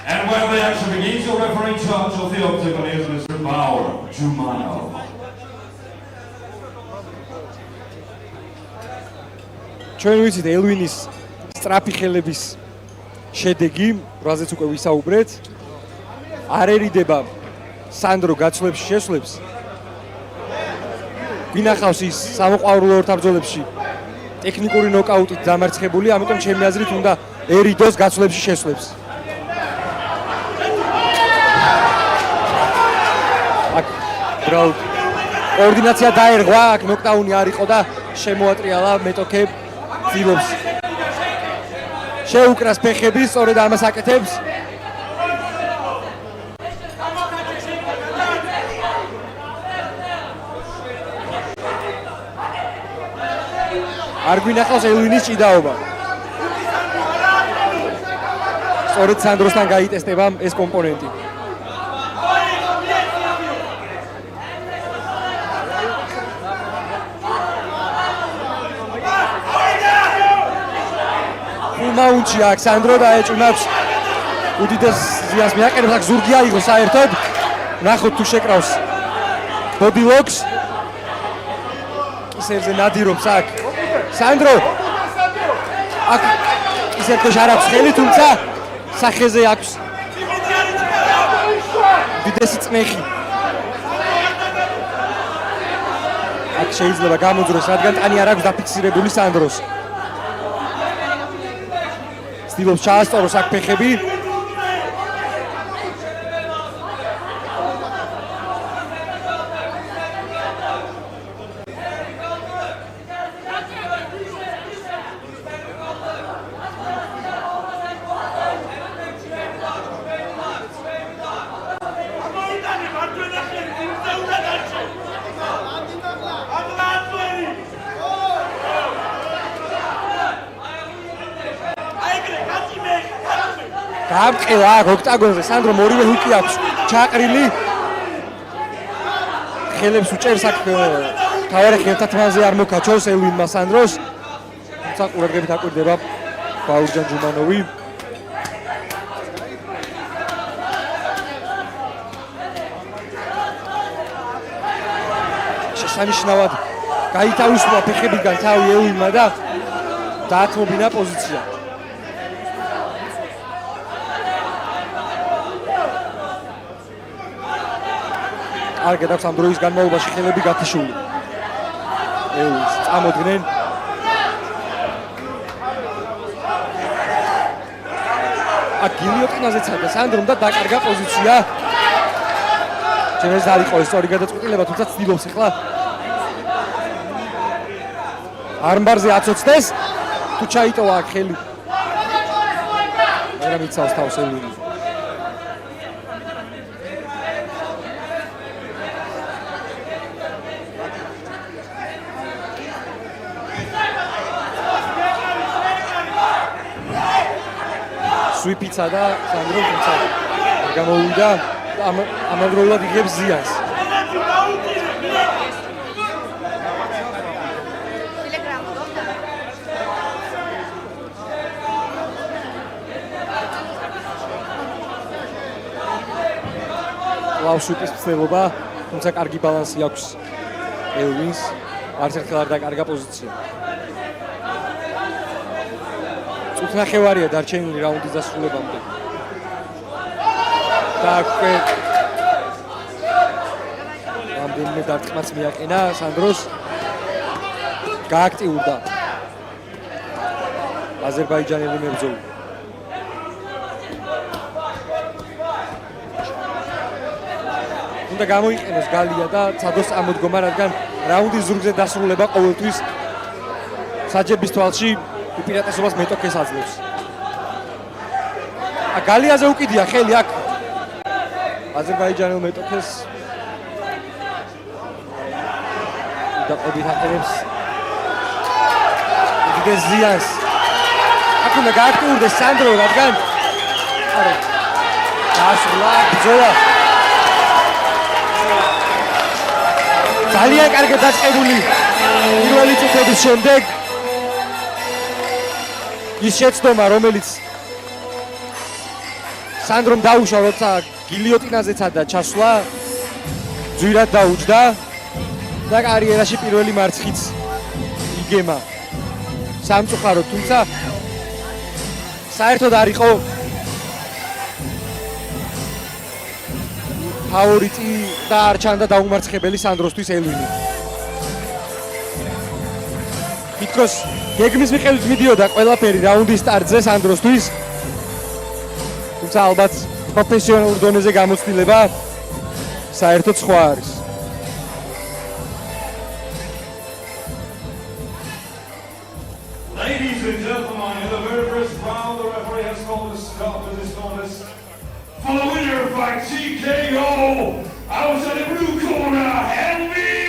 And when the action begins, the referee in charge of the octagon is Mr. Bauer Jumanov. ჩვენ ვიცით ელვინის სწრაფი ხელების შედეგი, რაზეც უკვე ვისაუბრეთ. არერიდება სანდრო გაცვლებში შესვლებს. ვინახავს ის სამოყვარულო ორთაბრძოლებში ტექნიკური ნოკაუტით დამარცხებული, ამიტომ ჩემი აზრით უნდა ერიდოს გაცვლებში შესვლებს. აქ ბრაუტ კოორდინაცია დაერღვა, აქ ნოკდაუნი არ იყო და შემოატრიალა მეტოქე ძილობს. შეუკრას ფეხები, სწორედ ამას აკეთებს. არ გვინახავს ელვინის ჭიდაობა. სწორედ სანდროსთან გაიტესტება ეს კომპონენტი. მაუნჩი აქ სანდრო დაეჭუნავს უდიდეს ზიანს მიაკეთებს აქ ზურგი აიღო საერთოდ. ნახოთ თუ შეკრავს ბოდილოქს. კისერზე ნადირობს აქ სანდრო. აქ კისერზე არ აქვს ხელი, თუმცა სახეზე აქვს უდიდესი წმეხი. აქ შეიძლება გამოძროს, რადგან ტანი არ აქვს დაფიქსირებული სანდროს. ცდილობს ჩაასწოროს აქ ფეხები. გამყელა აქ ოქტაგონზე სანდრო ორივე ჰუკი აქვს ჩაყრილი. ხელებს უჭერს აქ თავარი ხელთათმაზე არ მოკაჩოს ელვინმა სანდროს. თუმცა ყურადღებით აკვირდება ბაურჯან ჯუმანოვი. შესანიშნავად გაითავისუფლა ფეხებიდან თავი ელვინმა და დაათმობინა პოზიცია. კარგად აქვს ამ დროის განმავლობაში ხელები გათიშული. ელვინს წამოდგნენ. აქ გილიოტინაზე ცადა სანდრომ და დაკარგა პოზიცია. ჩემს არ იყო ეს სწორი გადაწყვეტილება, თუმცა ცდილობს ახლა არმბარზე აცოცხდეს. თუ ჩაიტოვა აქ ხელი. არა მიცავს თავს ელვინი. სვიპიცა და სანდრო თუმცა გამოვიდა ამავდროულად იღებს ზიანს. ლავშუტის მცდელობა, თუმცა კარგი ბალანსი აქვს ელვინს. არც ერთხელ არ დაკარგა პოზიცია. უთხნახევარია დარჩენილი რაუნდის დასრულებამდე. და რამდენიმე დარტყმაც მიაყენა სანდროს. გააქტიურდა აზერბაიჯანელი მებრძოლი. უნდა გამოიყენოს გალია და ცადოს წამოდგომა, რადგან რაუნდის ზურგზე დასრულება ყოველთვის საჯების თვალში უპირატესობას მეტოქეს აძლევს. გალიაზე უკიდია ხელი აქ აზერბაიჯანელ მეტოქეს. დაყობით აკეთებს უდიდეს ზიანს. აქ უნდა გააქტიურდეს სანდრო, რადგან არა დასრულა ბრძოლა. ძალიან კარგად დაწყებული პირველი წუთების შემდეგ ის შეცდომა, რომელიც სანდრომ დაუშვა, როცა გილიოტინაზეცადა ჩასვლა, ძვირად დაუჯდა და კარიერაში პირველი მარცხიც იგემა სამწუხაროდ, თუმცა საერთოდ არ იყო ფავორიტი და არ ჩანდა დაუმარცხებელი სანდროსთვის ელვინი. თითქოს გეგმის მიხედვით მიდიოდა ყველაფერი რაუნდის სტარტზე სანდროსთვის. თუმცა ალბათ პროფესიონალურ დონეზე გამოცდილება საერთოდ სხვა არის. Ladies and gentlemen, in the very first round, the referee has called this contest for the winner by TKO. Out of the blue corner, Henry